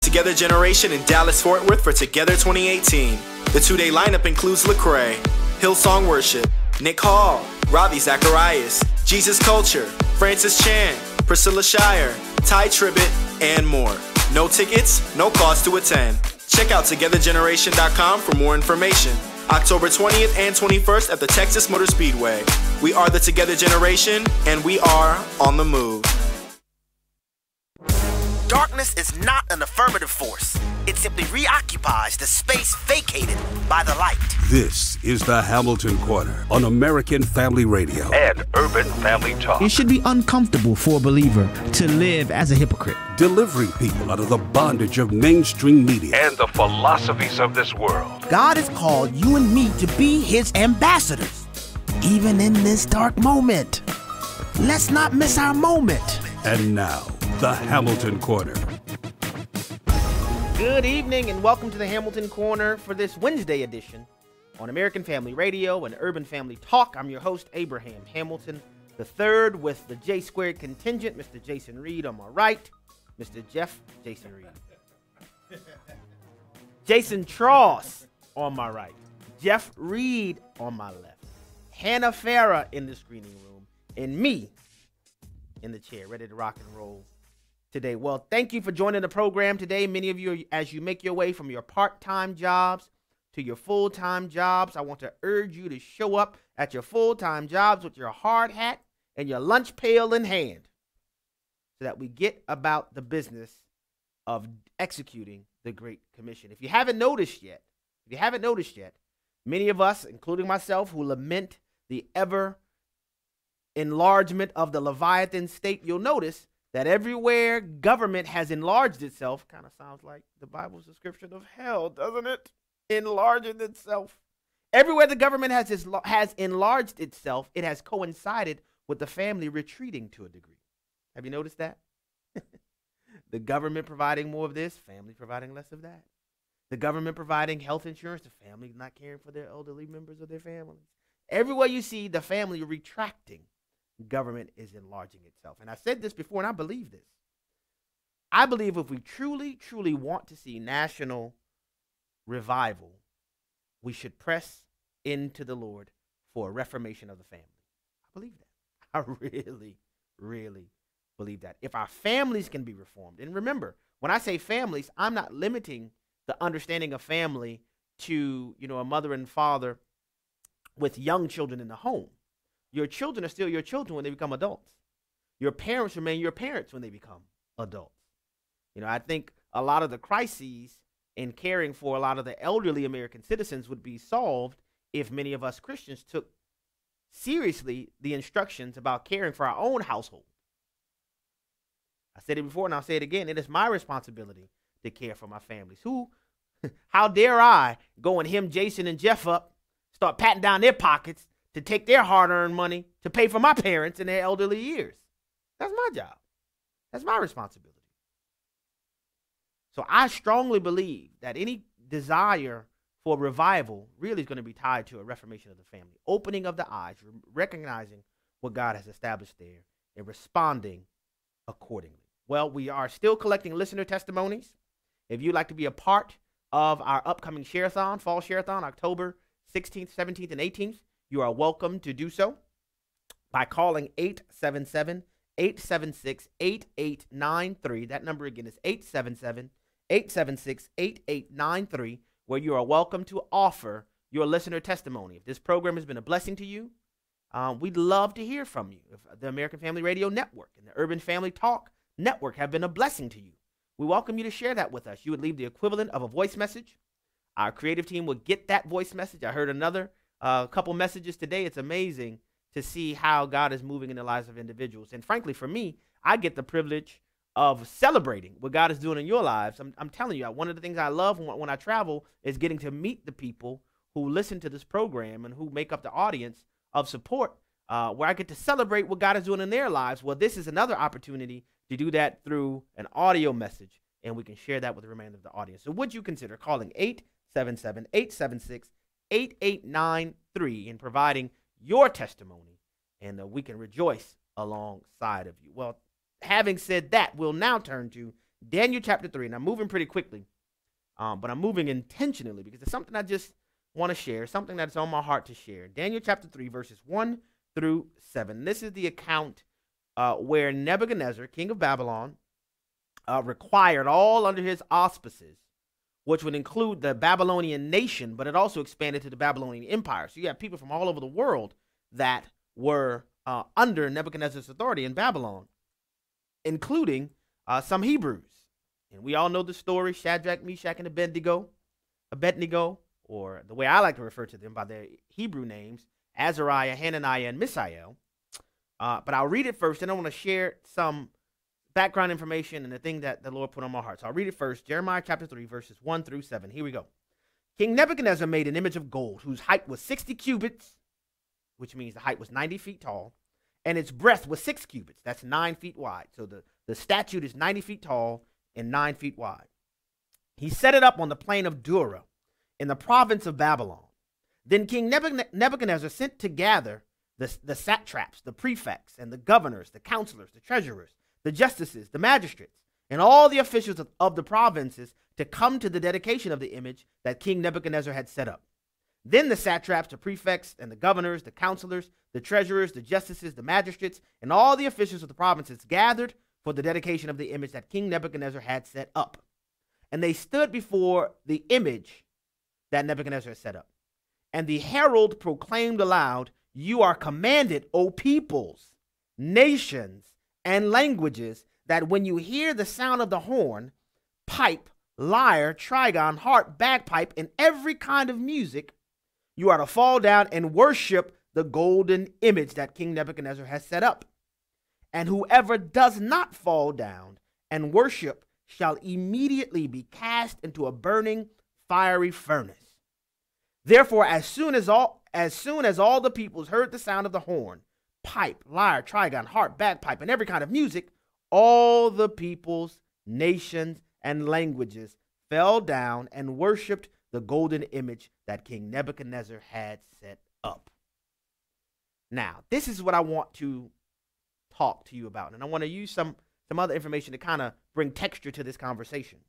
Together Generation in Dallas, Fort Worth for Together 2018. The two-day lineup includes Lecrae, Hillsong Worship, Nick Hall, Ravi Zacharias, Jesus Culture, Francis Chan, Priscilla Shire, Ty Tribbett, and more. No tickets, no cost to attend. Check out togethergeneration.com for more information. October 20th and 21st at the Texas Motor Speedway. We are the Together Generation, and we are on the move. Darkness is not an affirmative force. It simply reoccupies the space vacated by the light. This is the Hamilton Corner on American Family Radio and Urban Family Talk. It should be uncomfortable for a believer to live as a hypocrite. Delivering people out of the bondage of mainstream media and the philosophies of this world. God has called you and me to be his ambassadors, even in this dark moment. Let's not miss our moment. And now, the Hamilton Corner. Good evening and welcome to the Hamilton Corner for this Wednesday edition on American Family Radio and Urban Family Talk. I'm your host, Abraham Hamilton III, with the J Squared contingent, Mr. Jason Reed on my right, Mr. Jason Reed. Jason Tross on my right, Jeff Reed on my left, Hannah Farah in the screening room, and me in the chair, ready to rock and roll today. Well, thank you for joining the program today. Many of you, as you make your way from your part-time jobs to your full-time jobs, I want to urge you to show up at your full-time jobs with your hard hat and your lunch pail in hand so that we get about the business of executing the Great Commission. If you haven't noticed yet, many of us, including myself, who lament the ever enlargement of the Leviathan state, you'll notice that everywhere government has enlarged itself, kind of sounds like the Bible's description of hell, doesn't it? Enlarging itself. Everywhere the government has enlarged itself, it has coincided with the family retreating to a degree. Have you noticed that? The government providing more of this, family providing less of that. The government providing health insurance, the family not caring for their elderly members of their families. Everywhere you see the family retracting, government is enlarging itself. And I said this before, and I believe this. I believe if we truly, truly want to see national revival, we should press into the Lord for a reformation of the family. I believe that. I really, really believe that. If our families can be reformed, and remember, when I say families, I'm not limiting the understanding of family to, a mother and father with young children in the home. Your children are still your children when they become adults. Your parents remain your parents when they become adults. I think a lot of the crises in caring for a lot of the elderly American citizens would be solved if many of us Christians took seriously the instructions about caring for our own household. I said it before and I'll say it again. It is my responsibility to care for my families. How dare I go and hem Jason and Jeff up, start patting down their pockets to take their hard-earned money to pay for my parents in their elderly years. That's my job. That's my responsibility. So I strongly believe that any desire for revival really is going to be tied to a reformation of the family, opening of the eyes, recognizing what God has established there, and responding accordingly. Well, we are still collecting listener testimonies. If you'd like to be a part of our upcoming share-a-thon, fall share-a-thon, October 16th, 17th, and 18th, you are welcome to do so by calling 877-876-8893. That number again is 877-876-8893, where you are welcome to offer your listener testimony. If this program has been a blessing to you, we'd love to hear from you. If the American Family Radio Network and the Urban Family Talk Network have been a blessing to you, we welcome you to share that with us. You would leave the equivalent of a voice message. Our creative team will get that voice message. I heard another couple messages today. It's amazing to see how God is moving in the lives of individuals. And frankly, for me, I get the privilege of celebrating what God is doing in your lives. I'm telling you, one of the things I love when I travel is getting to meet the people who listen to this program and who make up the audience of support, where I get to celebrate what God is doing in their lives. Well, this is another opportunity to do that through an audio message, and we can share that with the remainder of the audience. So would you consider calling 877-876-8893 and providing your testimony, and we can rejoice alongside of you. Well, having said that, we'll now turn to Daniel chapter 3, and I'm moving pretty quickly, but I'm moving intentionally because it's something I just want to share, something that's on my heart to share. Daniel chapter 3, verses 1 through 7. This is the account where Nebuchadnezzar, king of Babylon, required all under his auspices, which would include the Babylonian nation, but it also expanded to the Babylonian empire. So you have people from all over the world that were under Nebuchadnezzar's authority in Babylon, including some Hebrews. And we all know the story, Shadrach, Meshach, and Abednego, or the way I like to refer to them by their Hebrew names, Azariah, Hananiah, and Mishael. But I'll read it first, and I want to share some background information and the thing that the Lord put on my heart. So I'll read it first, Jeremiah chapter 3, verses 1 through 7. Here we go. King Nebuchadnezzar made an image of gold whose height was 60 cubits, which means the height was 90 feet tall, and its breadth was 6 cubits. That's 9 feet wide. So the statue is 90 feet tall and 9 feet wide. He set it up on the plain of Dura in the province of Babylon. Then King Nebuchadnezzar sent to gather the satraps, the prefects, and the governors, the counselors, the treasurers, the justices, the magistrates, and all the officials of the provinces to come to the dedication of the image that King Nebuchadnezzar had set up. Then the satraps, the prefects, and the governors, the counselors, the treasurers, the justices, the magistrates, and all the officials of the provinces gathered for the dedication of the image that King Nebuchadnezzar had set up. And they stood before the image that Nebuchadnezzar had set up. And the herald proclaimed aloud, "You are commanded, O peoples, nations, and languages, that when you hear the sound of the horn, pipe, lyre, trigon, harp, bagpipe, and every kind of music, you are to fall down and worship the golden image that King Nebuchadnezzar has set up. And whoever does not fall down and worship shall immediately be cast into a burning fiery furnace. Therefore, as soon as all the peoples heard the sound of the horn, pipe, lyre, trigon, harp, bagpipe, and every kind of music, all the peoples, nations, and languages fell down and worshipped the golden image that King Nebuchadnezzar had set up." Now, this is what I want to talk to you about, and I want to use some other information to kind of bring texture to this conversation.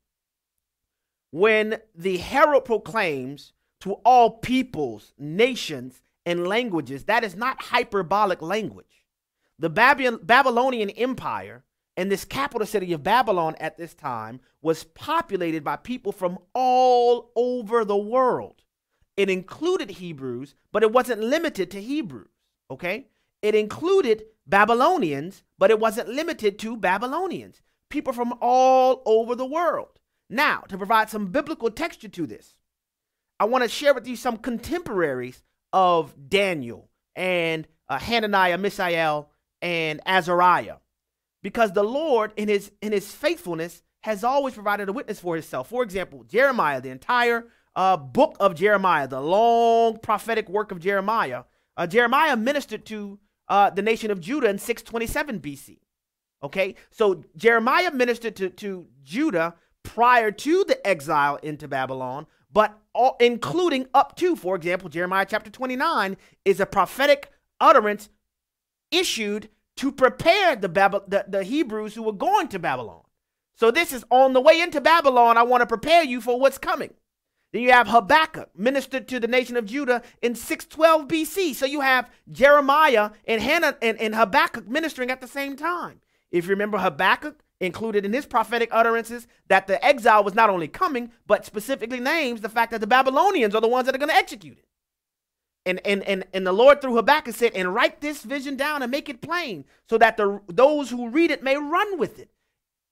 When the herald proclaims to all peoples, nations, and languages, that is not hyperbolic language. The Babylonian Empire and this capital city of Babylon at this time was populated by people from all over the world. It included Hebrews, but it wasn't limited to Hebrews, okay? It included Babylonians, but it wasn't limited to Babylonians. People from all over the world. Now, to provide some biblical texture to this, I want to share with you some contemporaries of Daniel and Hananiah, Mishael, and Azariah, because the Lord, in his faithfulness, has always provided a witness for himself. For example, Jeremiah, the entire book of Jeremiah, the long prophetic work of Jeremiah, Jeremiah ministered to the nation of Judah in 627 BC. Okay, so Jeremiah ministered to Judah prior to the exile into Babylon, but including up to, for example, Jeremiah chapter 29 is a prophetic utterance issued to prepare the Hebrews who were going to Babylon. So this is on the way into Babylon. I want to prepare you for what's coming. Then you have Habakkuk ministered to the nation of Judah in 612 BC. So you have Jeremiah and Habakkuk ministering at the same time. If you remember, Habakkuk included in his prophetic utterances that the exile was not only coming, but specifically names the fact that the Babylonians are the ones that are going to execute it. And the Lord through Habakkuk said, "And write this vision down and make it plain, so that those who read it may run with it."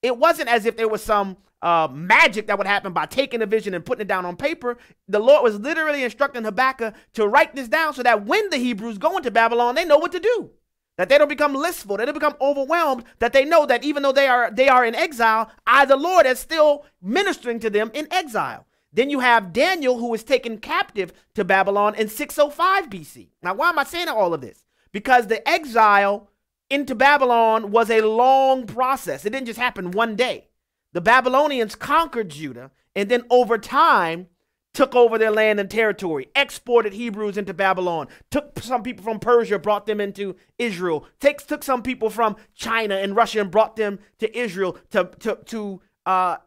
It wasn't as if there was some magic that would happen by taking a vision and putting it down on paper. The Lord was literally instructing Habakkuk to write this down so that when the Hebrews go into Babylon, they know what to do. That they don't become listful, they don't become overwhelmed, that they know that even though they are in exile, the Lord is still ministering to them in exile. Then you have Daniel, who was taken captive to Babylon in 605 BC. Now, why am I saying all of this? Because the exile into Babylon was a long process. It didn't just happen one day. The Babylonians conquered Judah and then over time took over their land and territory, exported Hebrews into Babylon, took some people from Persia, brought them into Israel, took some people from China and Russia and brought them to Israel to how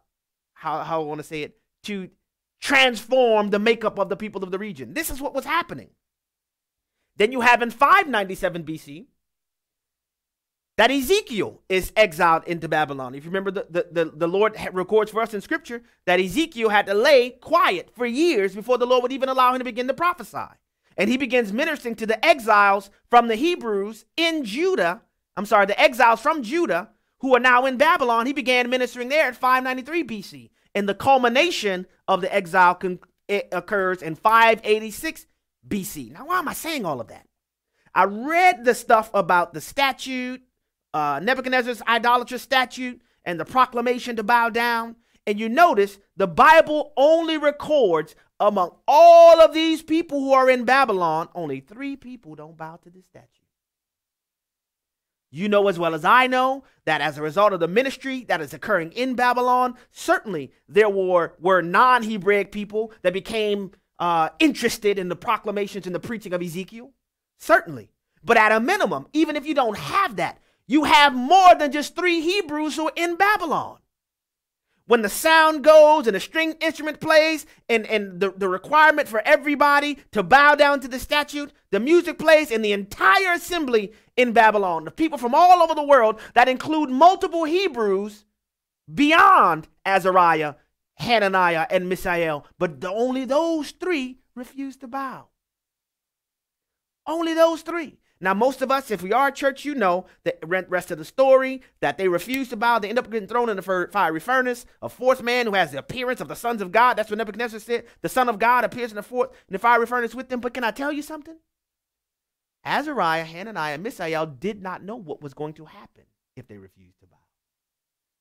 I want to say it, to transform the makeup of the people of the region. This is what was happening. Then you have in 597 BC that Ezekiel is exiled into Babylon. If you remember, the Lord records for us in scripture that Ezekiel had to lay quiet for years before the Lord would even allow him to begin to prophesy. And he begins ministering to the exiles from the Hebrews in Judah. The exiles from Judah who are now in Babylon. He began ministering there at 593 BC. And the culmination of the exile occurs in 586 BC. Now, why am I saying all of that? I read the stuff about the statute, Nebuchadnezzar's idolatrous statute, and the proclamation to bow down. And you notice the Bible only records among all of these people who are in Babylon, only 3 people don't bow to the statute. You know as well as I know that as a result of the ministry that is occurring in Babylon, certainly there were non-Hebraic people that became interested in the proclamations and the preaching of Ezekiel. Certainly. But at a minimum, even if you don't have that, you have more than just 3 Hebrews who are in Babylon. When the sound goes and the string instrument plays and the requirement for everybody to bow down to the statute, the music plays in the entire assembly in Babylon. The people from all over the world that include multiple Hebrews beyond Azariah, Hananiah, and Mishael. But only those 3 refuse to bow. Only those 3. Now, most of us, if we are a church, you know the rest of the story, that they refuse to bow. They end up getting thrown in the fiery furnace. A 4th man who has the appearance of the sons of God. That's what Nebuchadnezzar said. The son of God appears in the fiery furnace with them. But can I tell you something? Azariah, Hananiah, and Mishael did not know what was going to happen if they refused to bow.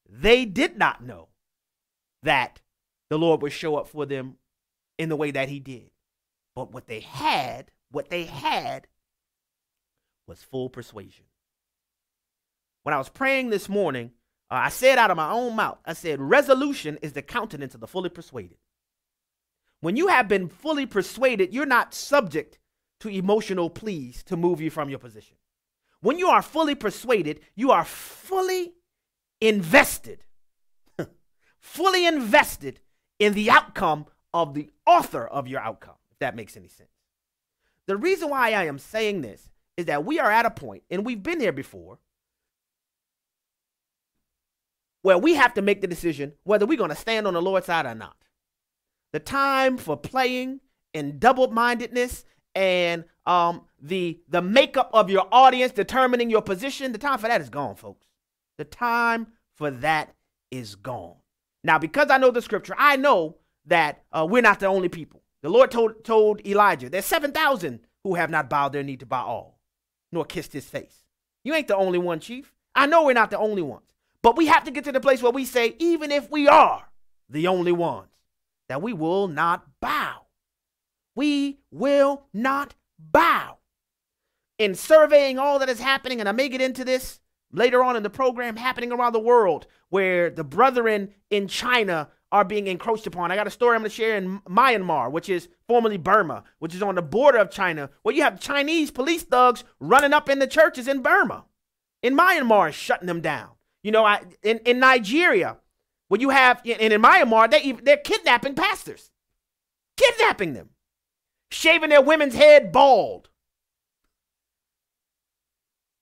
They did not know that the Lord would show up for them in the way that he did. But what they had was full persuasion. When I was praying this morning, I said out of my own mouth, I said, resolution is the countenance of the fully persuaded. When you have been fully persuaded, you're not subject to emotional pleas to move you from your position. When you are fully persuaded, you are fully invested, fully invested in the outcome of the author of your outcome, if that makes any sense. The reason why I am saying this is that we are at a point, and we've been here before, where we have to make the decision whether we're going to stand on the Lord's side or not. The time for playing and double-mindedness and the makeup of your audience determining your position, the time for that is gone, folks. The time for that is gone. Now, because I know the scripture, I know that we're not the only people. The Lord told Elijah, there's 7,000 who have not bowed their knee to Baal, nor kissed his face. You ain't the only one, chief. I know we're not the only ones. But we have to get to the place where we say, even if we are the only ones, that we will not bow. We will not bow. In surveying all that is happening, and I may get into this later on in the program, happening around the world, where the brethren in China are being encroached upon. I got a story I'm going to share in Myanmar, which is formerly Burma, which is on the border of China, where you have Chinese police thugs running up in the churches in Burma. In Myanmar, shutting them down. You know, in Nigeria, where you have, and in Myanmar, they're kidnapping pastors. Kidnapping them. Shaving their women's head bald.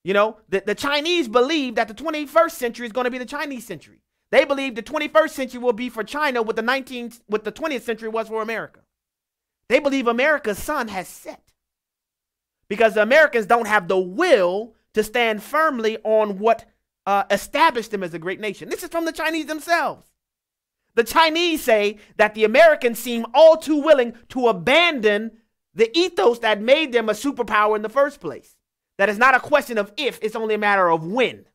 You know, the Chinese believe that the 21st century is going to be the Chinese century. They believe the 21st century will be for China what the 20th century was for America. They believe America's sun has set because the Americans don't have the will to stand firmly on what established them as a great nation. This is from the Chinese themselves. The Chinese say that the Americans seem all too willing to abandon the ethos that made them a superpower in the first place. That is not a question of if, it's only a matter of when.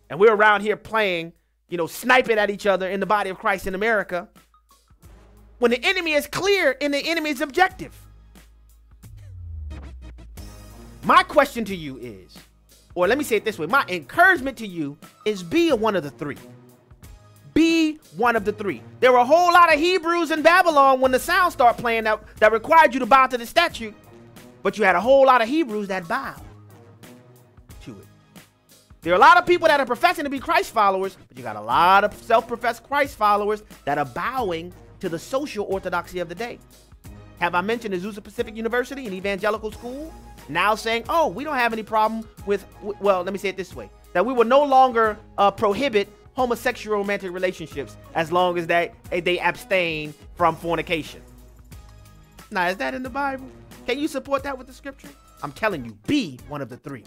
And we're around here playing, you know, sniping at each other in the body of Christ in America, when the enemy is clear in the enemy's objective. My question to you is, or let me say it this way, my encouragement to you is be one of the 3. Be one of the 3. There were a whole lot of Hebrews in Babylon when the sound started playing that required you to bow to the statue, but you had a whole lot of Hebrews that bowed to it. There are a lot of people that are professing to be Christ followers, but you got a lot of self-professed Christ followers that are bowing to the social orthodoxy of the day. Have I mentioned Azusa Pacific University, an evangelical school, now saying, oh, we don't have any problem with, well, let me say it this way, that we will no longer prohibit homosexual romantic relationships as long as they abstain from fornication. Now, is that in the Bible? Can you support that with the scripture? I'm telling you, be one of the three.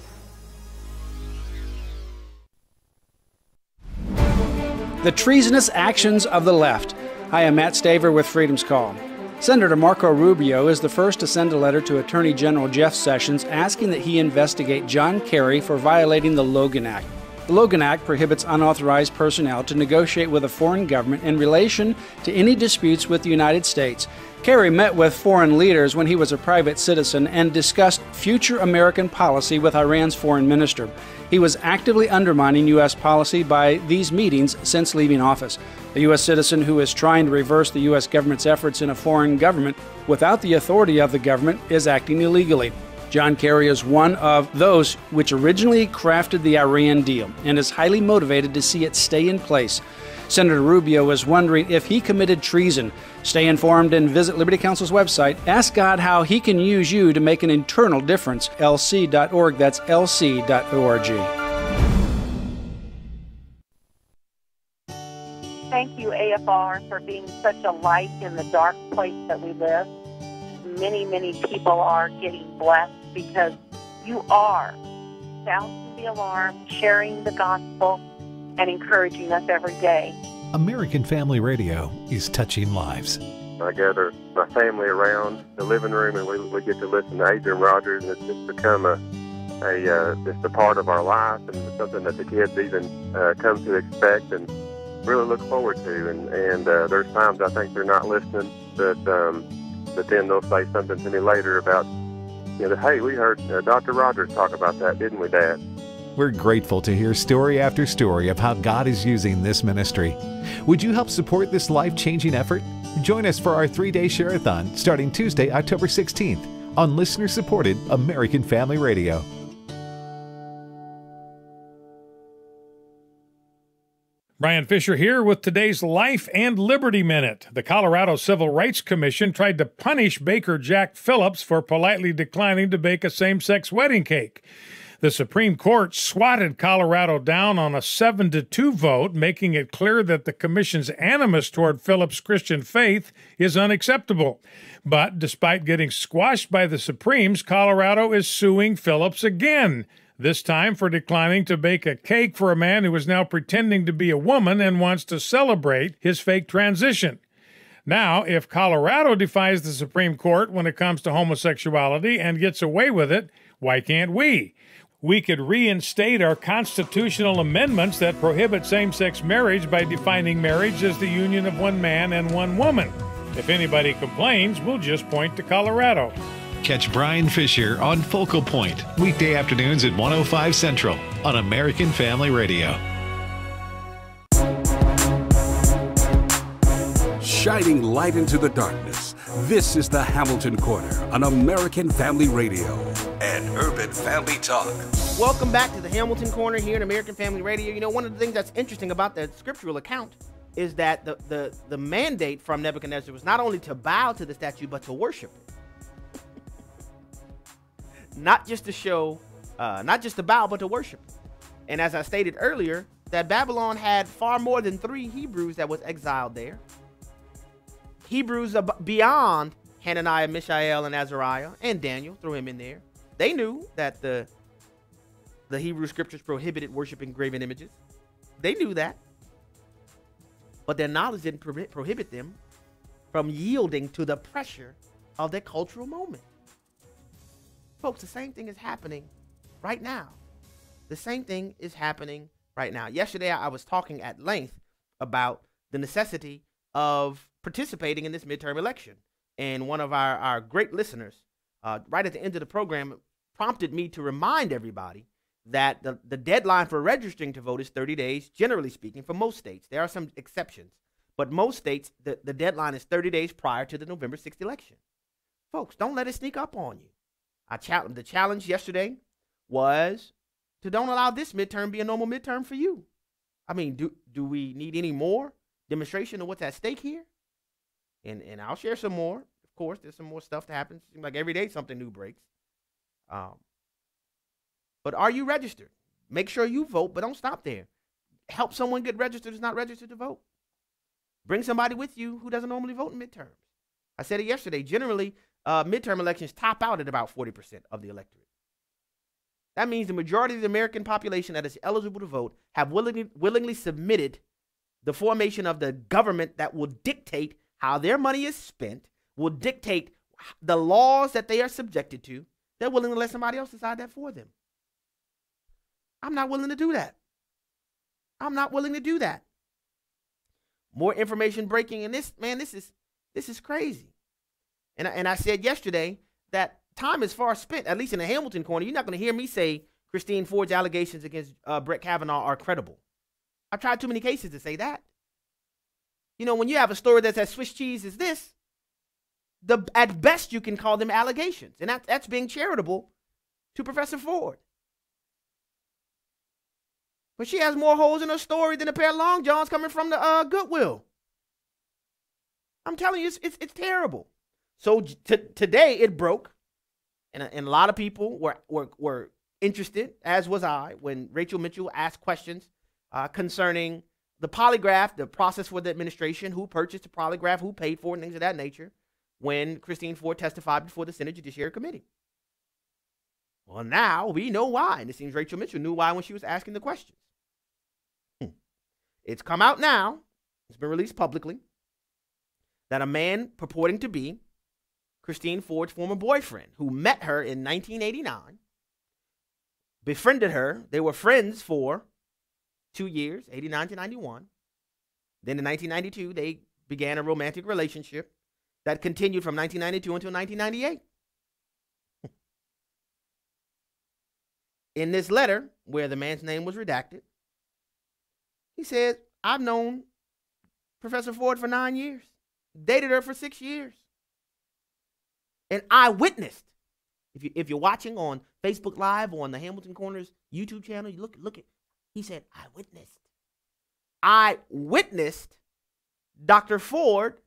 The treasonous actions of the left. Hi, I'm Matt Staver with Freedom's Call. Senator Marco Rubio is the first to send a letter to Attorney General Jeff Sessions asking that he investigate John Kerry for violating the Logan Act. The Logan Act prohibits unauthorized personnel to negotiate with a foreign government in relation to any disputes with the United States. Kerry met with foreign leaders when he was a private citizen and discussed future American policy with Iran's foreign minister. He was actively undermining U.S. policy by these meetings since leaving office. The U.S. citizen who is trying to reverse the U.S. government's efforts in a foreign government without the authority of the government is acting illegally. John Kerry is one of those which originally crafted the Iran deal and is highly motivated to see it stay in place. Senator Rubio is wondering if he committed treason. Stay informed and visit Liberty Counsel's website. Ask God how he can use you to make an eternal difference. lc.org. That's lc.org. Thank you, AFR, for being such a light in the dark place that we live. Many, many people are getting blessed because you are sounding the alarm, sharing the gospel, and encouraging us every day. American Family Radio is touching lives. I gather my family around the living room, and we get to listen to Adrian Rogers, and it's just become just a part of our life, and something that the kids even come to expect and really look forward to. And there's times I think they're not listening, but then they'll say something to me later about, hey, we heard Dr. Rogers talk about that, didn't we, Dad? We're grateful to hear story after story of how God is using this ministry. Would you help support this life-changing effort? Join us for our 3-day share-a-thon starting Tuesday, October 16th on listener-supported American Family Radio. Brian Fisher here with today's Life and Liberty Minute. The Colorado Civil Rights Commission tried to punish baker Jack Phillips for politely declining to bake a same-sex wedding cake. The Supreme Court swatted Colorado down on a 7-2 vote, making it clear that the commission's animus toward Phillips' Christian faith is unacceptable. But despite getting squashed by the Supremes, Colorado is suing Phillips again, this time for declining to bake a cake for a man who is now pretending to be a woman and wants to celebrate his fake transition. Now, if Colorado defies the Supreme Court when it comes to homosexuality and gets away with it, why can't we? We could reinstate our constitutional amendments that prohibit same-sex marriage by defining marriage as the union of one man and one woman. If anybody complains, we'll just point to Colorado. Catch Brian Fisher on Focal Point, weekday afternoons at 1:05 Central on American Family Radio. Shining light into the darkness. This is the Hamilton Corner on American Family Radio and Urban Family Talk. Welcome back to the Hamilton Corner here in American Family Radio. You know, one of the things that's interesting about the scriptural account is that the mandate from Nebuchadnezzar was not only to bow to the statue, but to worship it. Not just to show, not just to bow, but to worship it. And as I stated earlier, that Babylon had far more than 3 Hebrews that was exiled there. Hebrews beyond Hananiah, Mishael, and Azariah, and Daniel, threw him in there. They knew that the Hebrew scriptures prohibited worshiping graven images. They knew that. But their knowledge didn't prohibit them from yielding to the pressure of their cultural moment. Folks, the same thing is happening right now. The same thing is happening right now. Yesterday, I was talking at length about the necessity of participating in this midterm election. And one of our great listeners, right at the end of the program, prompted me to remind everybody that the deadline for registering to vote is 30 days, generally speaking, for most states. There are some exceptions. But most states, the deadline is 30 days prior to the November 6th election. Folks, don't let it sneak up on you. The challenge yesterday was to don't allow this midterm be a normal midterm for you. I mean, do we need any more demonstration of what's at stake here? And I'll share some more. Of course, there's some more stuff that happens. It seems like every day something new breaks. But are you registered? Make sure you vote, but don't stop there. Help someone get registered who's not registered to vote. Bring somebody with you who doesn't normally vote in midterms. I said it yesterday. Generally, midterm elections top out at about 40% of the electorate. That means the majority of the American population that is eligible to vote have willingly submitted the formation of the government that will dictate how their money is spent, will dictate the laws that they are subjected to. They're willing to let somebody else decide that for them. I'm not willing to do that. I'm not willing to do that. More information breaking, and this is crazy. And I said yesterday that time is far spent, at least in the Hamilton corner. You're not going to hear me say Christine Ford's allegations against Brett Kavanaugh are credible. I've tried too many cases to say that. You know, when you have a story that's as Swiss cheese as this, at best you can call them allegations. And that's being charitable to Professor Ford. But she has more holes in her story than a pair of long johns coming from the Goodwill. I'm telling you, it's terrible. So today it broke, and a lot of people were interested, as was I, when Rachel Mitchell asked questions concerning the polygraph, the process for the administration, who purchased the polygraph, who paid for it, and things of that nature, when Christine Ford testified before the Senate Judiciary Committee. Well, now we know why, and it seems Rachel Mitchell knew why when she was asking the questions. It's come out now, it's been released publicly, that a man purporting to be Christine Ford's former boyfriend, who met her in 1989, befriended her. They were friends for 2 years, 89 to 91. Then in 1992, they began a romantic relationship that continued from 1992 until 1998. In this letter, where the man's name was redacted, he said, I've known Professor Ford for 9 years, dated her for 6 years. And I witnessed, if you're watching on Facebook Live or on the Hamilton Corners YouTube channel, you look at, he said, I witnessed Dr. Ford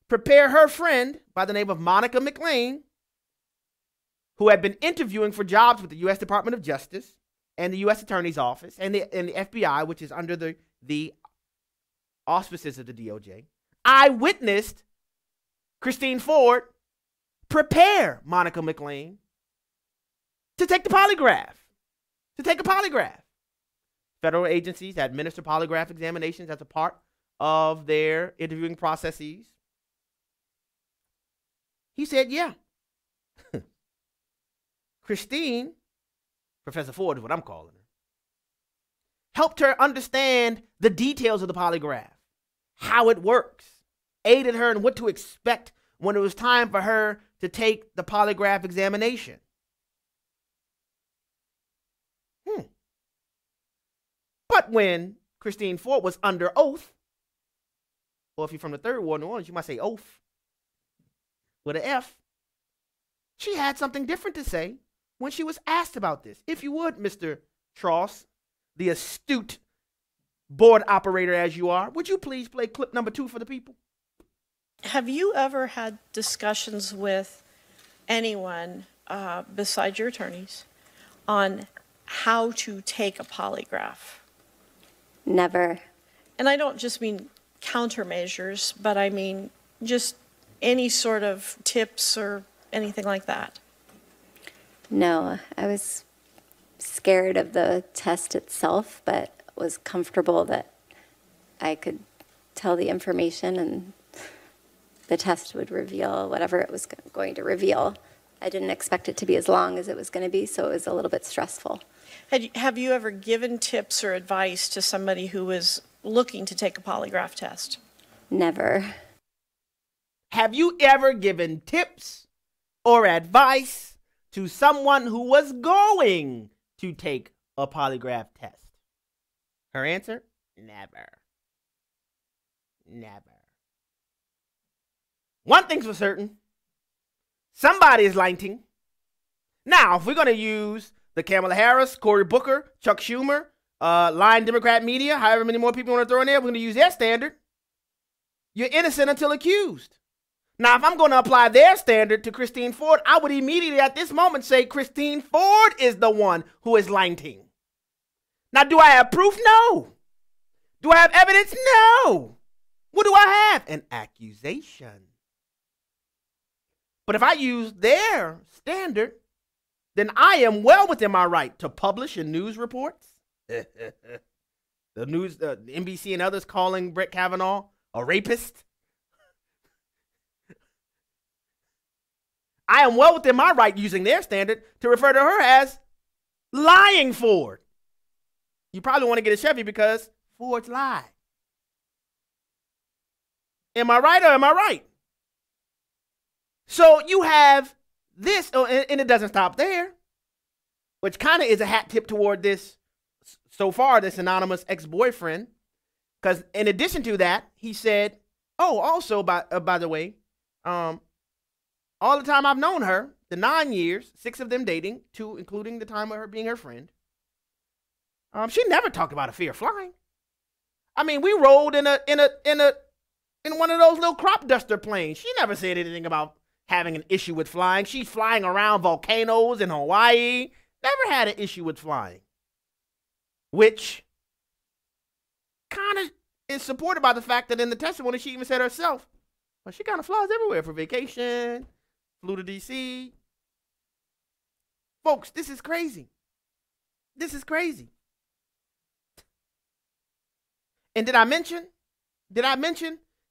prepare her friend by the name of Monica McLean, who had been interviewing for jobs with the U.S. Department of Justice and the U.S. Attorney's Office and the FBI, which is under the auspices of the DOJ. I witnessed Christine Ford prepare Monica McLean to take the polygraph, to take a polygraph. Federal agencies administer polygraph examinations as a part of their interviewing processes. He said, yeah. Christine, Professor Ford is what I'm calling her, helped her understand the details of the polygraph, how it works, aided her in what to expect when it was time for her to take the polygraph examination. But when Christine Ford was under oath, or if you're from the Third Ward, New Orleans, you might say oath with an F, she had something different to say when she was asked about this. If you would, Mr. Tross, the astute board operator as you are, would you please play clip number 2 for the people? Have you ever had discussions with anyone besides your attorneys on how to take a polygraph? Never. And I don't just mean countermeasures, but I mean just any sort of tips or anything like that. No, I was scared of the test itself, but was comfortable that I could tell the information and the test would reveal whatever it was going to reveal. I didn't expect it to be as long as it was going to be, so it was a little bit stressful. Have you ever given tips or advice to somebody who was looking to take a polygraph test? Never. Have you ever given tips or advice to someone who was going to take a polygraph test? Her answer? Never. Never. One thing's for certain. Somebody is lying. Now, if we're going to use the Kamala Harris, Cory Booker, Chuck Schumer, lying Democrat media, however many more people want to throw in there, we're going to use their standard. You're innocent until accused. Now, if I'm going to apply their standard to Christine Ford, I would immediately at this moment say Christine Ford is the one who is lying. Now, do I have proof? No. Do I have evidence? No. What do I have? An accusation. But if I use their standard, then I am well within my right to publish in news reports. The NBC and others calling Brett Kavanaugh a rapist. I am well within my right, using their standard, to refer to her as lying Ford. You probably want to get a Chevy because Ford's lied. Am I right or am I right? So you have this, and it doesn't stop there, which kind of is a hat tip toward this, so far, this anonymous ex-boyfriend. Because in addition to that, he said, oh, also, by the way, all the time I've known her, the 9 years, 6 of them dating, 2 including the time of her being her friend, she never talked about a fear of flying. I mean, we rolled in one of those little crop duster planes. She never said anything about having an issue with flying. She's flying around volcanoes in Hawaii. Never had an issue with flying. Which kind of is supported by the fact that in the testimony, she even said herself, well, she kind of flies everywhere for vacation, flew to D.C. Folks, this is crazy. This is crazy. And did I mention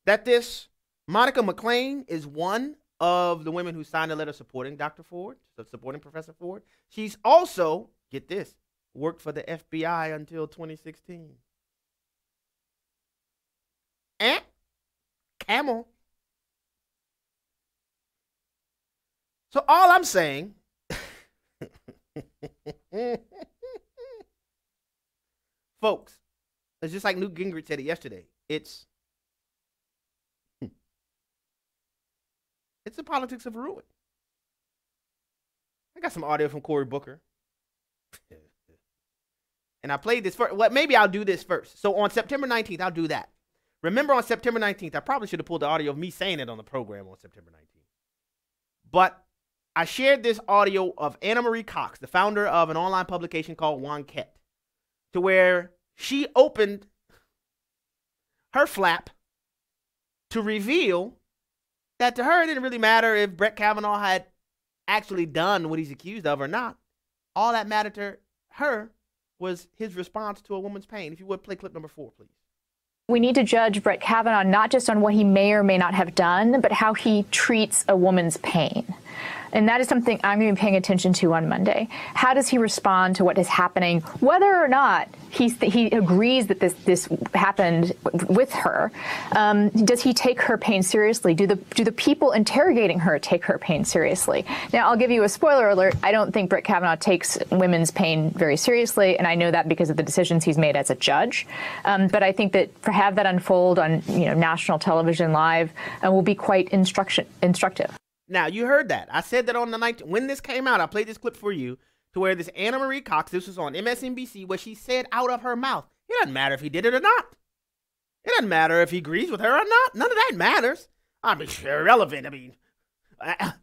that this Monica McClain is one of the women who signed a letter supporting Dr. Ford, supporting Professor Ford? She's also, get this, worked for the FBI until 2016. Camel. So all I'm saying, folks, it's just like Newt Gingrich said it yesterday. It's the politics of ruin. I got some audio from Cory Booker. And I played this first. Well, maybe I'll do this first. So on September 19th, I'll do that. Remember on September 19th, I probably should have pulled the audio of me saying it on the program on September 19th. But I shared this audio of Anna Marie Cox, the founder of an online publication called Wanket, to where she opened her flap to reveal that to her it didn't really matter if Brett Kavanaugh had actually done what he's accused of or not. All that mattered to her was his response to a woman's pain. If you would, play clip number 4, please. We need to judge Brett Kavanaugh not just on what he may or may not have done, but how he treats a woman's pain. And that is something I'm going to be paying attention to on Monday. How does he respond to what is happening, whether or not he agrees that this happened with her? Does he take her pain seriously? Do the people interrogating her take her pain seriously? Now, I'll give you a spoiler alert. I don't think Brett Kavanaugh takes women's pain very seriously, and I know that because of the decisions he's made as a judge. But I think that to have that unfold on national television live will be quite instructive. Now, you heard that. I said that on the night when this came out. I played this clip for you to where this Anna Marie Cox, this was on MSNBC, where she said out of her mouth, it doesn't matter if he did it or not. It doesn't matter if he agrees with her or not. None of that matters. I mean, irrelevant. I mean,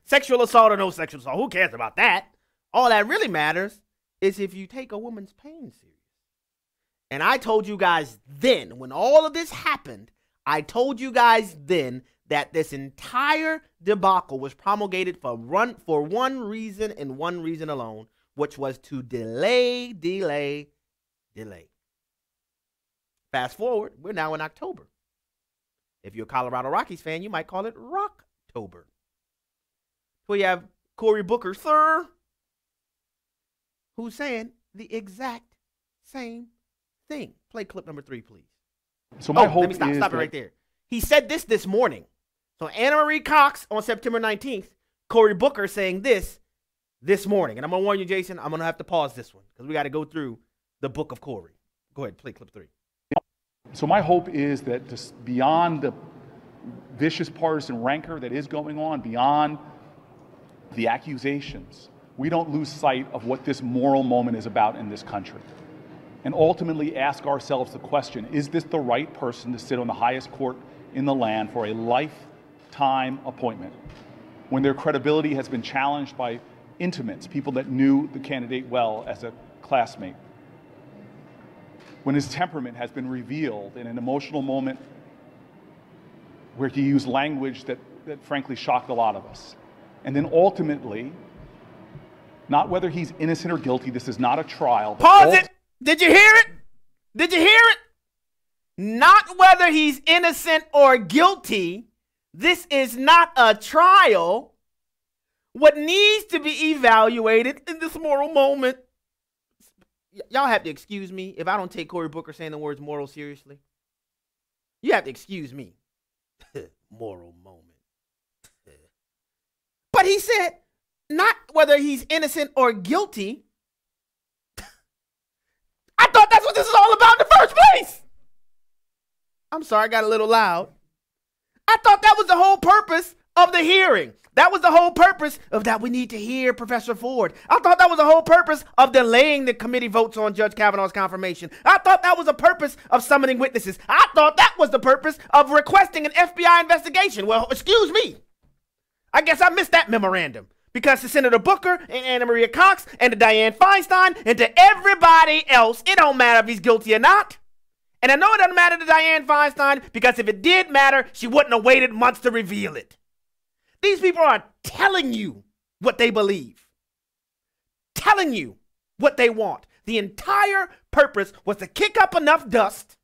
sexual assault or no sexual assault, who cares about that? All that really matters is if you take a woman's pain serious. And I told you guys then, when all of this happened, I told you guys then that this entire debacle was promulgated for one reason and one reason alone, which was to delay. Fast forward, we're now in October. If you're a Colorado Rockies fan, you might call it Rocktober. So you have Cory Booker, sir, who's saying the exact same thing. Play clip number 3, please. So my hope let me is stop it right there. He said this morning. So Anna Marie Cox on September 19th, Cory Booker saying this morning. And I'm going to warn you, Jason, I'm going to have to pause this one because we got to go through the book of Cory. Go ahead, play clip 3. So my hope is that just beyond the vicious partisan rancor that is going on, beyond the accusations, we don't lose sight of what this moral moment is about in this country, and ultimately ask ourselves the question, is this the right person to sit on the highest court in the land for a lifetime appointment when their credibility has been challenged by intimates, people that knew the candidate well as a classmate, when his temperament has been revealed in an emotional moment where he used language that frankly shocked a lot of us. And then ultimately, not whether he's innocent or guilty, this is not a trial. Pause it! Did you hear it? Did you hear it? Not whether he's innocent or guilty. This is not a trial. What needs to be evaluated in this moral moment. Y'all have to excuse me if I don't take Cory Booker saying the words moral seriously. You have to excuse me. Moral moment. But he said, not whether he's innocent or guilty. I thought that's what this is all about in the first place. I'm sorry, I got a little loud. I thought that was the whole purpose of the hearing. That was the whole purpose of that we need to hear Professor Ford. I thought that was the whole purpose of delaying the committee votes on Judge Kavanaugh's confirmation. I thought that was the purpose of summoning witnesses. I thought that was the purpose of requesting an FBI investigation. Well, excuse me. I guess I missed that memorandum. Because to Senator Booker and Anna Maria Cox and to Dianne Feinstein and to everybody else, it don't matter if he's guilty or not. And I know it doesn't matter to Dianne Feinstein because if it did matter, she wouldn't have waited months to reveal it. These people are telling you what they believe, telling you what they want. The entire purpose was to kick up enough dust,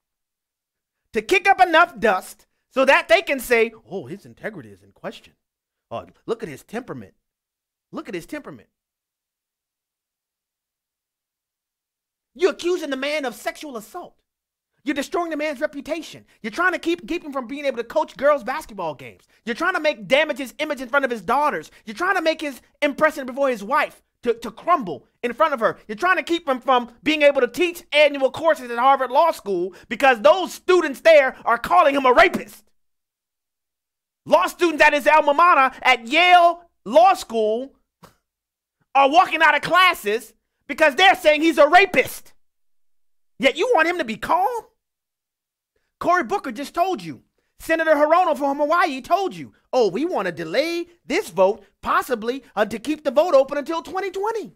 so that they can say, oh, his integrity is in question. Oh, look at his temperament. Look at his temperament. You're accusing the man of sexual assault. You're destroying the man's reputation. You're trying to keep him from being able to coach girls' basketball games. You're trying to damage his image in front of his daughters. You're trying to make his impression before his wife to crumble in front of her. You're trying to keep him from being able to teach annual courses at Harvard Law School because those students there are calling him a rapist. Law students at his alma mater at Yale Law School are walking out of classes because they're saying he's a rapist. Yet you want him to be calm? Cory Booker just told you. Senator Hirono from Hawaii told you, oh, we want to delay this vote possibly to keep the vote open until 2020.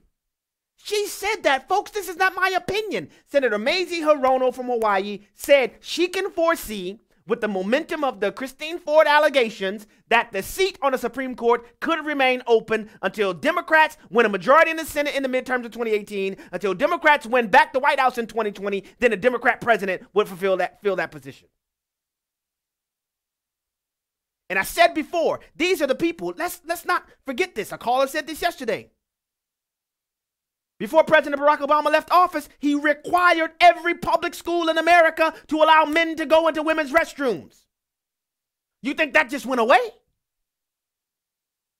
She said that, folks. This is not my opinion. Senator Mazie Hirono from Hawaii said she can foresee, with the momentum of the Christine Ford allegations, that the seat on the Supreme Court could remain open until Democrats win a majority in the Senate in the midterms of 2018, until Democrats win back the White House in 2020, then a Democrat president would fill that position. And I said before, these are the people, let's not forget this. A caller said this yesterday. Before President Barack Obama left office, he required every public school in America to allow men to go into women's restrooms. You think that just went away?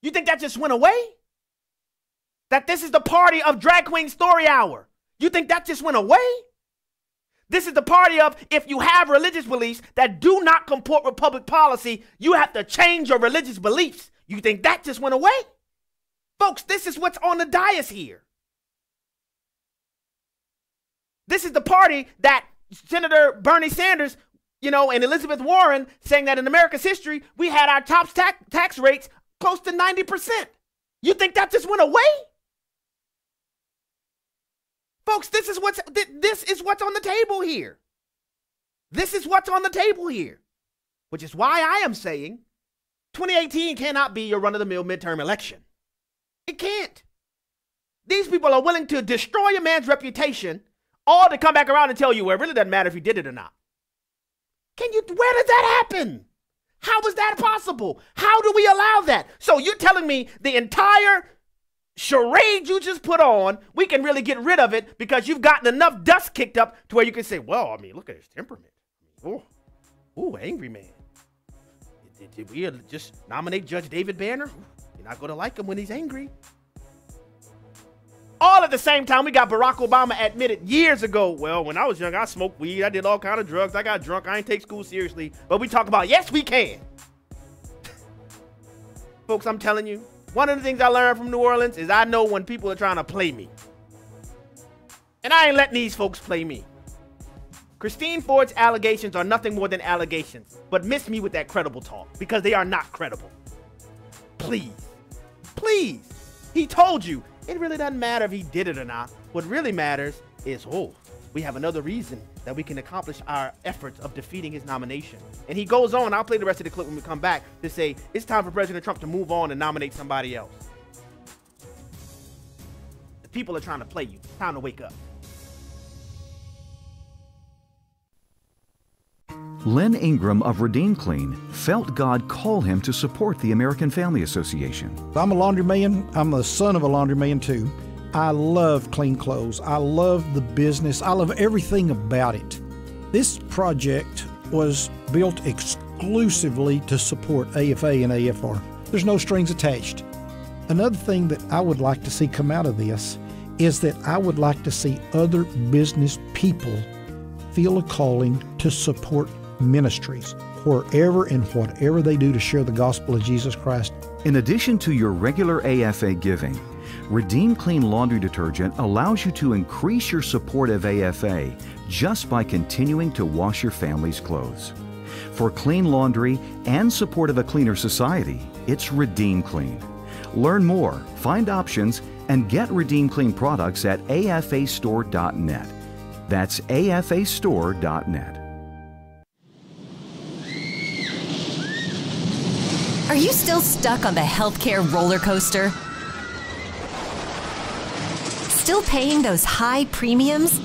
You think that just went away? That this is the party of Drag Queen Story Hour. You think that just went away? This is the party of, if you have religious beliefs that do not comport with public policy, you have to change your religious beliefs. You think that just went away? Folks, this is what's on the dais here. This is the party that Senator Bernie Sanders, and Elizabeth Warren saying that in America's history, we had our top tax rates close to 90%. You think that just went away? Folks, this is what's on the table here. This is what's on the table here, which is why I am saying 2018 cannot be your run-of-the-mill midterm election. It can't. These people are willing to destroy a man's reputation, all to come back around and tell you, well, it really doesn't matter if he did it or not. Where did that happen? How is that possible? How do we allow that? So you're telling me the entire charade you just put on, we can really get rid of it because you've gotten enough dust kicked up to where you can say, well, look at his temperament. Oh, angry man. Did we just nominate Judge David Banner? You're not going to like him when he's angry. All at the same time, we got Barack Obama admitted years ago, well, when I was young, I smoked weed, I did all kind of drugs, I got drunk, I ain't take school seriously. But we talk about, yes, we can. Folks, I'm telling you, One of the things I learned from New Orleans is I know when people are trying to play me. And I ain't letting these folks play me. Christine Ford's allegations are nothing more than allegations, but miss me with that credible talk, because they are not credible. Please. Please. He told you. It really doesn't matter if he did it or not. What really matters is, we have another reason that we can accomplish our efforts of defeating his nomination. And he goes on, I'll play the rest of the clip when we come back, to say it's time for President Trump to move on and nominate somebody else. The people are trying to play you. It's time to wake up. Len Ingram of Redeem Clean felt God call him to support the American Family Association. I'm a laundryman. I'm the son of a laundryman too. I love clean clothes. I love the business. I love everything about it. This project was built exclusively to support AFA and AFR. There's no strings attached. Another thing that I would like to see come out of this is that I would like to see other business people feel a calling to support ministries wherever and whatever they do to share the gospel of Jesus Christ. In addition to your regular AFA giving, Redeem Clean Laundry Detergent allows you to increase your support of AFA just by continuing to wash your family's clothes. For clean laundry and support of a cleaner society, it's Redeem Clean. Learn more, find options, and get Redeem Clean products at afastore.net. That's afastore.net. Are you still stuck on the healthcare roller coaster? Still paying those high premiums?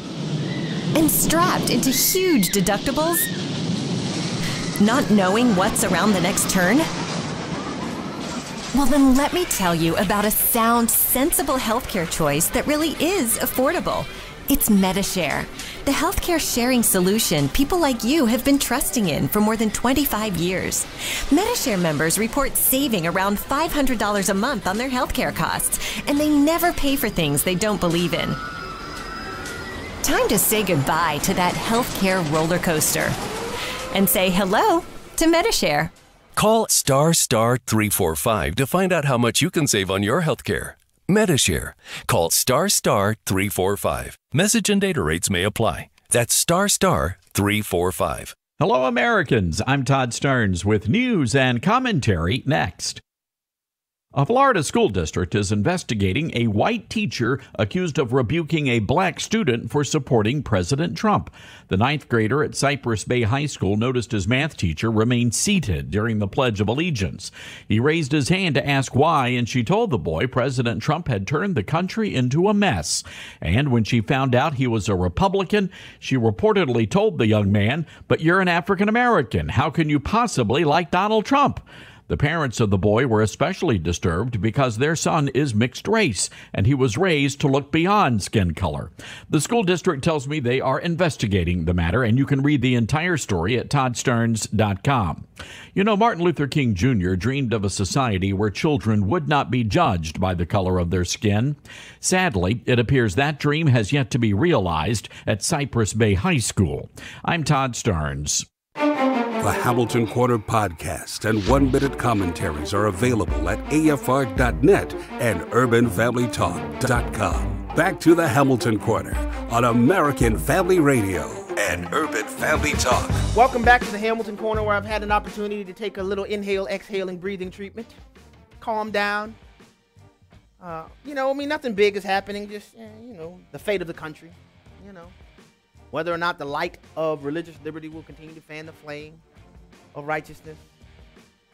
And strapped into huge deductibles? Not knowing what's around the next turn? Well, then let me tell you about a sound, sensible healthcare choice that really is affordable. It's Medi-Share, the healthcare sharing solution people like you have been trusting in for more than 25 years. Medi-Share members report saving around $500 a month on their healthcare costs, and they never pay for things they don't believe in. Time to say goodbye to that healthcare roller coaster and say hello to Medi-Share. Call *345 to find out how much you can save on your healthcare. Medi-Share. Call *345. Message and data rates may apply. That's *345. Hello, Americans. I'm Todd Stearns with news and commentary next. A Florida school district is investigating a white teacher accused of rebuking a black student for supporting President Trump. The ninth grader at Cypress Bay High School noticed his math teacher remained seated during the Pledge of Allegiance. He raised his hand to ask why, and she told the boy President Trump had turned the country into a mess. And when she found out he was a Republican, she reportedly told the young man, "But you're an African American. How can you possibly like Donald Trump?" The parents of the boy were especially disturbed because their son is mixed race, and he was raised to look beyond skin color. The school district tells me they are investigating the matter, and you can read the entire story at toddstearns.com. You know, Martin Luther King Jr. dreamed of a society where children would not be judged by the color of their skin. Sadly, it appears that dream has yet to be realized at Cypress Bay High School. I'm Todd Stearns. The Hamilton Corner podcast and one-minute commentaries are available at afr.net and urbanfamilytalk.com. Back to the Hamilton Corner on American Family Radio and Urban Family Talk. Welcome back to the Hamilton Corner, where I've had an opportunity to take a little inhale, exhale, and breathing treatment. Calm down. Nothing big is happening. Just, the fate of the country. Whether or not the light of religious liberty will continue to fan the flame of righteousness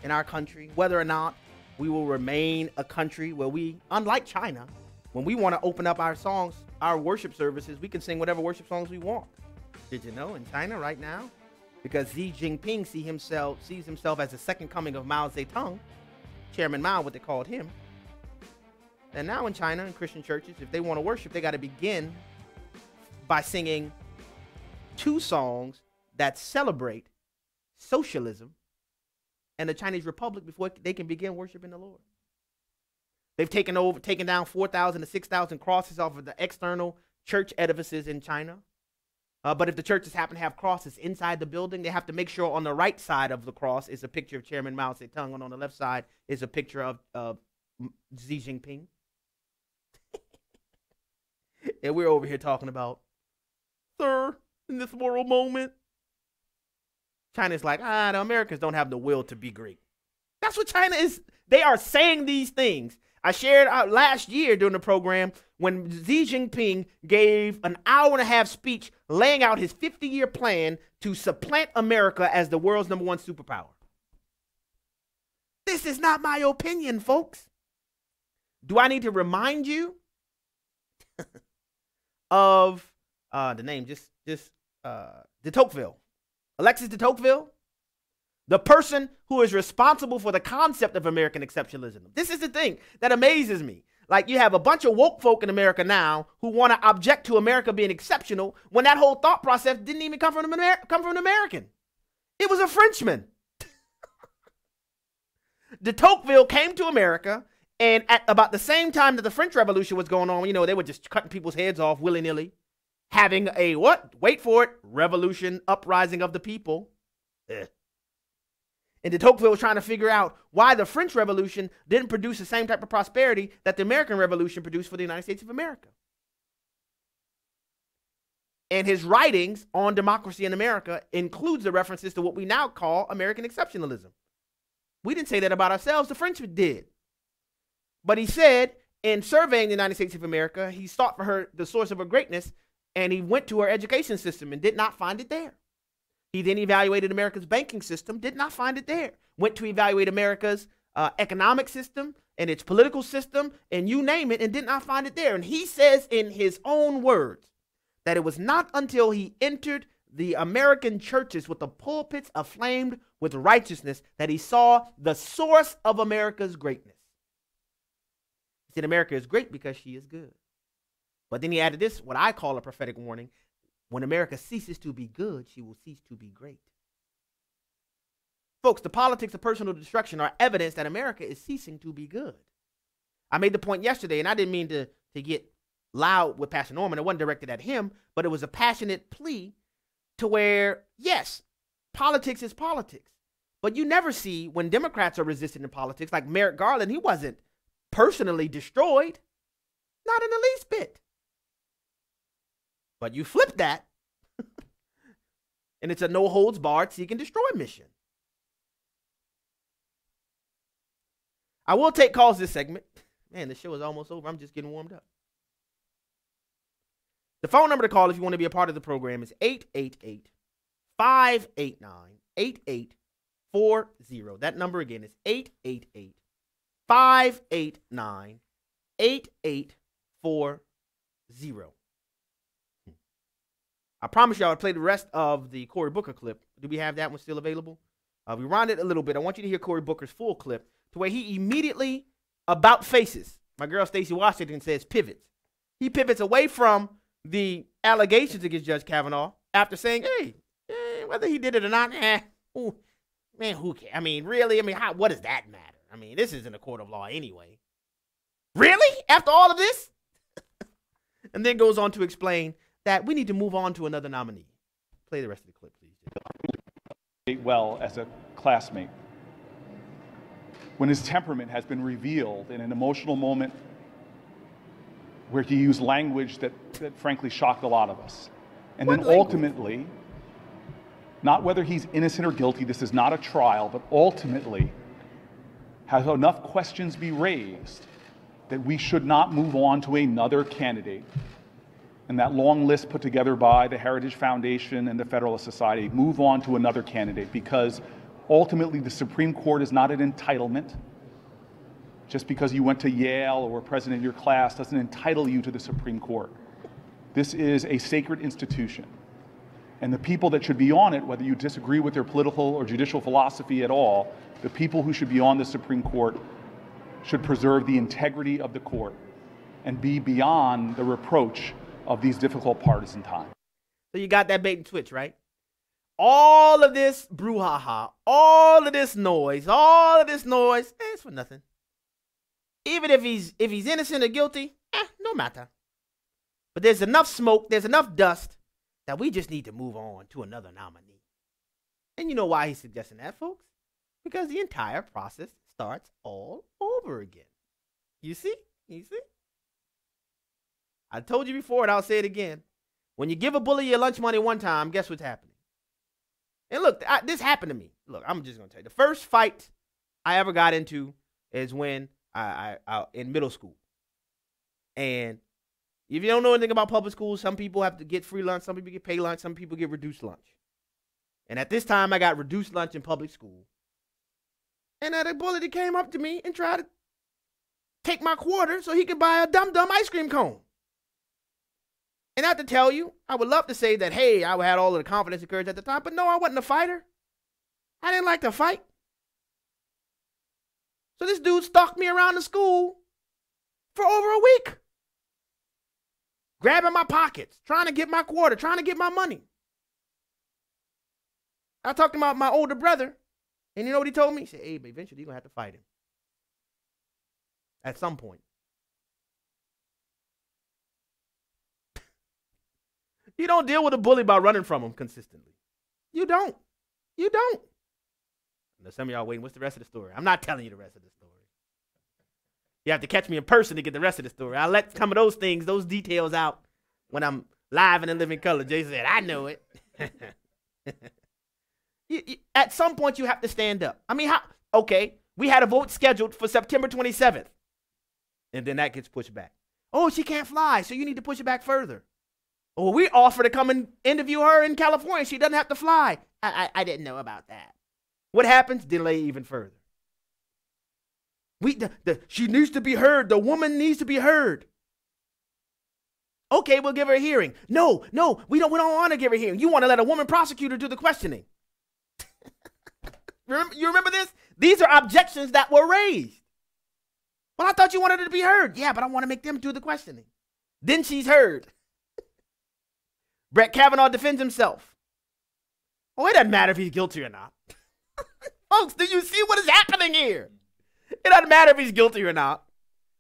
in our country. Whether or not we will remain a country where we, unlike China, when we want to open up our songs, our worship services, we can sing whatever worship songs we want. Did you know in China right now? Because Xi Jinping sees himself as the second coming of Mao Zedong, Chairman Mao, what they called him. And now in China, in Christian churches, if they want to worship, they got to begin by singing 2 songs that celebrate socialism and the Chinese Republic before they can begin worshiping the Lord. They've taken down 4,000 to 6,000 crosses off of the external church edifices in China. But if the churches happen to have crosses inside the building, they have to make sure on the right side of the cross is a picture of Chairman Mao Zedong, and on the left side is a picture of Xi Jinping. And we're over here talking about, sir, in this moral moment. China's like, the Americans don't have the will to be great. That's what China is. They are saying these things. I shared last year during the program when Xi Jinping gave an hour-and-a-half speech laying out his 50-year plan to supplant America as the world's #1 superpower. This is not my opinion, folks. Do I need to remind you of the name, de Tocqueville? Alexis de Tocqueville? The person who is responsible for the concept of American exceptionalism. This is the thing that amazes me. Like, you have a bunch of woke folk in America now who want to object to America being exceptional when that whole thought process didn't even come from an American. It was a Frenchman. De Tocqueville came to America, and at about the same time that the French Revolution was going on, they were just cutting people's heads off willy-nilly, having a, wait for it, revolution, uprising of the people. And de Tocqueville was trying to figure out why the French Revolution didn't produce the same type of prosperity that the American Revolution produced for the United States of America. And his writings on democracy in America includes the references to what we now call American exceptionalism. We didn't say that about ourselves. The French did. But he said, in surveying the United States of America, he sought for her the source of her greatness, and he went to her education system and did not find it there. He then evaluated America's banking system, did not find it there. Went to evaluate America's economic system and its political system, and you name it, and did not find it there. And he says in his own words that it was not until he entered the American churches with the pulpits aflamed with righteousness that he saw the source of America's greatness. He said America is great because she is good. But then he added this, what I call a prophetic warning. When America ceases to be good, she will cease to be great. Folks, the politics of personal destruction are evidence that America is ceasing to be good. I made the point yesterday, and I didn't mean to get loud with Pastor Norman. It wasn't directed at him, but it was a passionate plea to where, yes, politics is politics. But you never see when Democrats are resistant in politics, like Merrick Garland, he wasn't personally destroyed. Not in the least bit. But you flip that, and it's a no-holds-barred seek and destroy mission. I will take calls this segment. Man, the show is almost over. I'm just getting warmed up. The phone number to call if you want to be a part of the program is 888-589-8840. That number again is 888-589-8840. I promise you I'll play the rest of the Cory Booker clip. Do we have that one still available? We round it a little bit. I want you to hear Cory Booker's full clip to where he immediately about faces. My girl Stacey Washington says pivots. He pivots away from the allegations against Judge Kavanaugh after saying, hey, whether he did it or not, man, who cares? I mean, really? I mean, what does that matter? I mean, this isn't a court of law anyway. Really? After all of this? And then goes on to explain that we need to move on to another nominee. Play the rest of the clip, please. Well, as a classmate, when his temperament has been revealed in an emotional moment where he used language that frankly shocked a lot of us. And then ultimately, not whether he's innocent or guilty, this is not a trial, but ultimately, has enough questions be raised that we should not move on to another candidate. And that long list put together by the Heritage Foundation and the Federalist Society, move on to another candidate, because ultimately the Supreme Court is not an entitlement. Just because you went to Yale or were president of your class doesn't entitle you to the Supreme Court. This is a sacred institution. And the people that should be on it, whether you disagree with their political or judicial philosophy at all, the people who should be on the Supreme Court should preserve the integrity of the court and be beyond the reproach of these difficult partisan times. So you got that bait and switch, right? All of this brouhaha, all of this noise, it's for nothing. Even if he's innocent or guilty, no matter. But there's enough smoke, there's enough dust that we just need to move on to another nominee. And you know why he's suggesting that, folks? Because the entire process starts all over again. You see? I told you before, and I'll say it again. When you give a bully your lunch money one time, guess what's happening? And look, this happened to me. Look, I'm just going to tell you. The first fight I ever got into is when I in middle school. And if you don't know anything about public schools, some people have to get free lunch, some people get paid lunch, some people get reduced lunch. And at this time, I got reduced lunch in public school. And a bully that came up to me and tried to take my quarter so he could buy a dum-dum ice cream cone. And I have to tell you, I would love to say that, hey, I had all of the confidence and courage at the time, but no, I wasn't a fighter. I didn't like to fight. So this dude stalked me around the school for over a week, grabbing my pockets, trying to get my quarter, trying to get my money. I talked to my older brother, and you know what he told me? He said, hey, but eventually you're going to have to fight him at some point. You don't deal with a bully by running from him consistently. You don't. Now, some of y'all waiting, what's the rest of the story? I'm not telling you the rest of the story. You have to catch me in person to get the rest of the story. I'll let some of those things, those details out when I'm live and in living color. Jay said, I know it. At some point, you have to stand up. I mean, okay, we had a vote scheduled for September 27th. And then that gets pushed back. Oh, she can't fly, so you need to push it back further. Oh, we offer to come and interview her in California. She doesn't have to fly. I didn't know about that. What happens? Delay even further. She needs to be heard. The woman needs to be heard. Okay, we'll give her a hearing. No, we don't want to give her a hearing. You want to let a woman prosecutor do the questioning. You remember this? These are objections that were raised. Well, I thought you wanted her to be heard. Yeah, but I want to make them do the questioning. Then she's heard. Brett Kavanaugh defends himself. Oh, it doesn't matter if he's guilty or not. Folks, do you see what is happening here? It doesn't matter if he's guilty or not.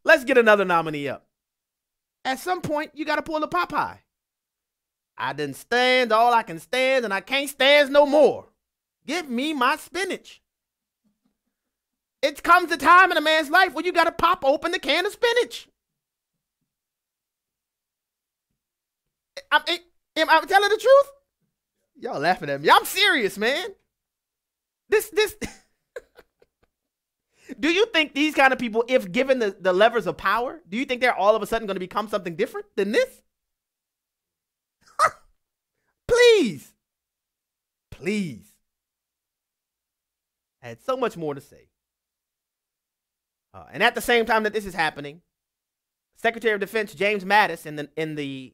Let's get another nominee up. At some point, you got to pull a Popeye. I done stand all I can stand, and I can't stand no more. Give me my spinach. It comes a time in a man's life where you got to pop open the can of spinach. Am I telling the truth? Y'all laughing at me. I'm serious, man. This. Do you think these kind of people, if given the levers of power, do you think they're all of a sudden going to become something different than this? Please. I had so much more to say. And at the same time that this is happening, Secretary of Defense James Mattis and the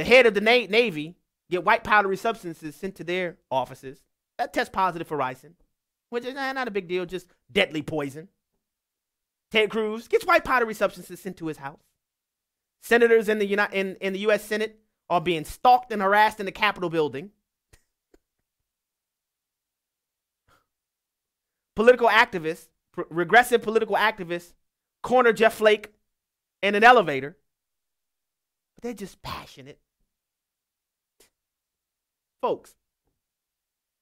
head of the Navy get white powdery substances sent to their offices that test positive for ricin, which is not a big deal, just deadly poison. Ted Cruz gets white powdery substances sent to his house. Senators in the U.S. Senate are being stalked and harassed in the Capitol building. Political activists, regressive political activists, corner Jeff Flake in an elevator. But they're just passionate. Folks,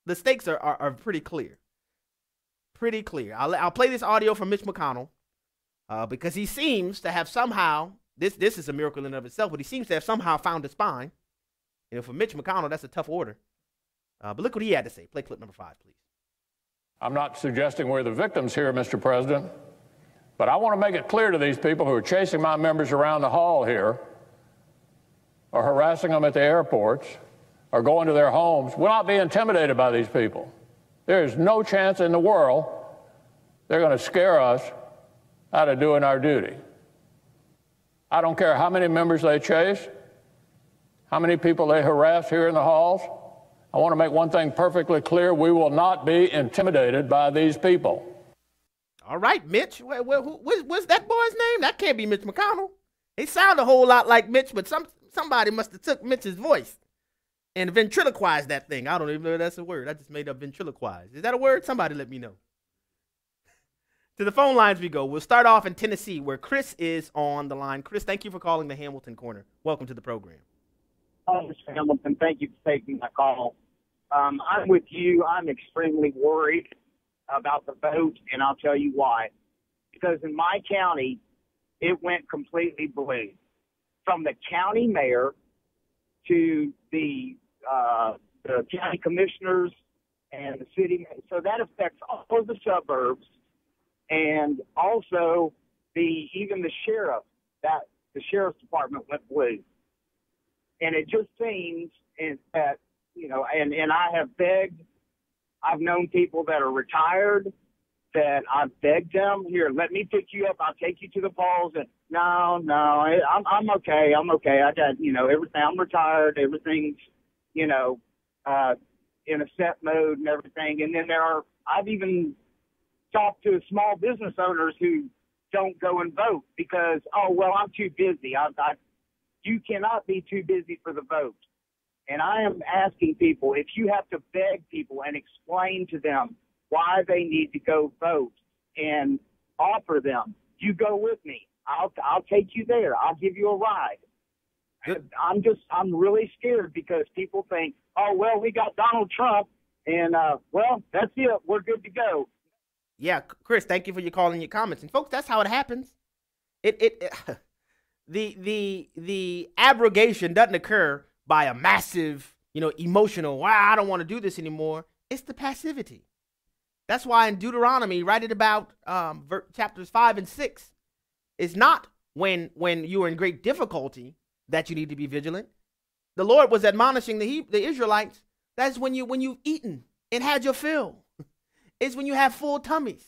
the stakes are pretty clear. Pretty clear. I'll play this audio from Mitch McConnell because he seems to have somehow, this is a miracle in and of itself, but he seems to have somehow found a spine. You know, for Mitch McConnell, that's a tough order. But look what he had to say. Play clip number 5, please. I'm not suggesting we're the victims here, Mr. President, but I want to make it clear to these people who are chasing my members around the hall here, or harassing them at the airports, or going to their homes, we'll not be intimidated by these people. There is no chance in the world they're going to scare us out of doing our duty. I don't care how many members they chase, how many people they harass here in the halls. I want to make one thing perfectly clear. We will not be intimidated by these people. All right, Mitch. What's that boy's name? That can't be Mitch McConnell. He sounded a whole lot like Mitch, but somebody must have took Mitch's voice and ventriloquized that thing. I don't even know if that's a word. I just made up ventriloquize. Is that a word? Somebody let me know. To the phone lines we go. We'll start off in Tennessee, where Chris is on the line. Chris, thank you for calling the Hamilton Corner. Welcome to the program. Mr. Hamilton, thank you for taking my call. I'm with you. I'm extremely worried about the vote, and I'll tell you why. because in my county, it went completely blue. From the county mayor to the county commissioners and the city. So that affects all of the suburbs, and also even the sheriff. That the sheriff's department went blue, and it just seems that and I have begged. I've known people that are retired that I've begged them, here, let me pick you up. I'll take you to the polls. And no, I'm okay. I'm okay. I got, everything. I'm retired. Everything's, in a set mode and everything. And then I've even talked to small business owners who don't go and vote because, I'm too busy. You cannot be too busy for the vote. And I am asking people, if you have to beg people and explain to them why they need to go vote and offer them, you go with me. I'll take you there. I'll give you a ride. I'm really scared because people think, we got Donald Trump and, that's it. We're good to go. Yeah, Chris, thank you for your call and your comments. And folks, that's how it happens. The abrogation doesn't occur by a massive, emotional, I don't want to do this anymore. It's the passivity. That's why in Deuteronomy, right at about chapters 5 and 6, it's not when you are in great difficulty that you need to be vigilant. The Lord was admonishing the Israelites. That's when you've eaten and had your fill. It's when you have full tummies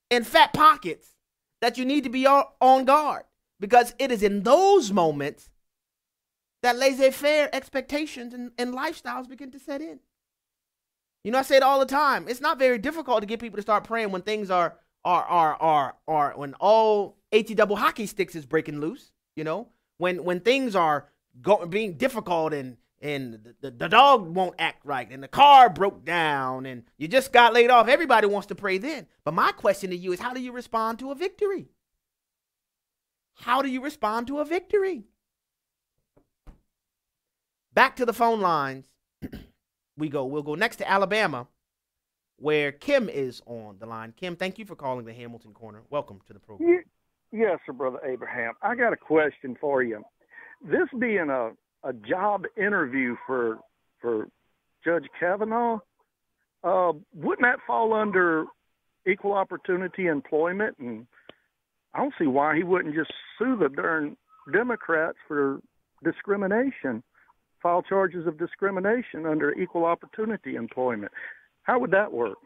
and fat pockets that you need to be on guard, because it is in those moments that laissez-faire expectations and lifestyles begin to set in. I say it all the time. It's not very difficult to get people to start praying when things are when all HE double hockey sticks is breaking loose. When things are being difficult and the dog won't act right and the car broke down and you just got laid off. Everybody wants to pray then. But my question to you is, how do you respond to a victory? How do you respond to a victory? Back to the phone lines. We'll go next to Alabama, where Kim is on the line. Kim, thank you for calling the Hamilton Corner. Welcome to the program. Yes, sir, Brother Abraham. I got a question for you. This being a job interview for Judge Kavanaugh, wouldn't that fall under equal opportunity employment? And I don't see why he wouldn't just sue the darn Democrats for discrimination. File charges of discrimination under equal opportunity employment. How would that work?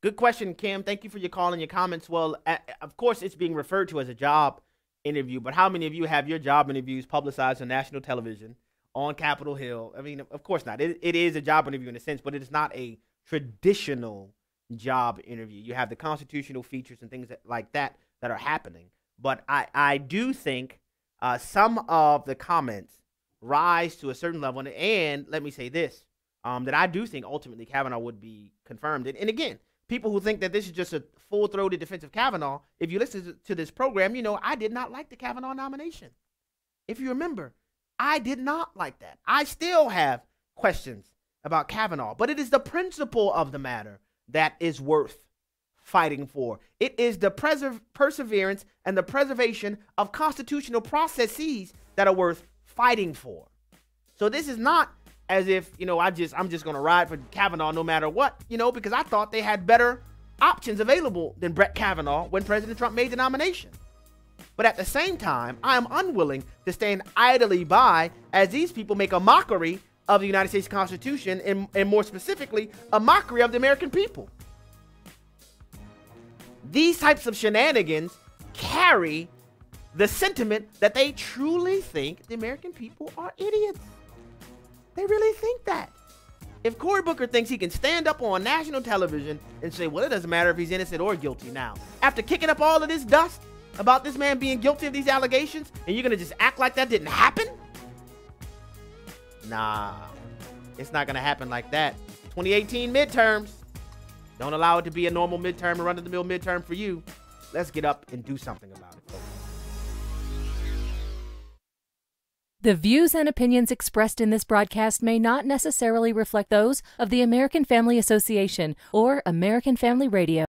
Good question, Kim. Thank you for your call and your comments. Well, of course, it's being referred to as a job interview, but how many of you have your job interviews publicized on national television, on Capitol Hill? I mean, of course not. It is a job interview in a sense, but it is not a traditional job interview. You have the constitutional features and things like that are happening. But I do think some of the comments rise to a certain level. And let me say this, that I do think ultimately Kavanaugh would be confirmed. And again, people who think that this is just a full-throated defense of Kavanaugh, if you listen to this program, I did not like the Kavanaugh nomination. If you remember, I did not like that. I still have questions about Kavanaugh, but it is the principle of the matter that is worth fighting for. It is the perseverance and the preservation of constitutional processes that are worth fighting for. So this is not as if, I'm just going to ride for Kavanaugh no matter what, because I thought they had better options available than Brett Kavanaugh when President Trump made the nomination. But at the same time, I am unwilling to stand idly by as these people make a mockery of the United States Constitution and more specifically, a mockery of the American people. These types of shenanigans carry the sentiment that they truly think the American people are idiots. They really think that. If Cory Booker thinks he can stand up on national television and say, well, it doesn't matter if he's innocent or guilty now, after kicking up all of this dust about this man being guilty of these allegations, and you're going to just act like that didn't happen? Nah, it's not going to happen like that. 2018 midterms. Don't allow it to be a normal midterm or run-of-the-mill midterm for you. Let's get up and do something about it, folks. The views and opinions expressed in this broadcast may not necessarily reflect those of the American Family Association or American Family Radio.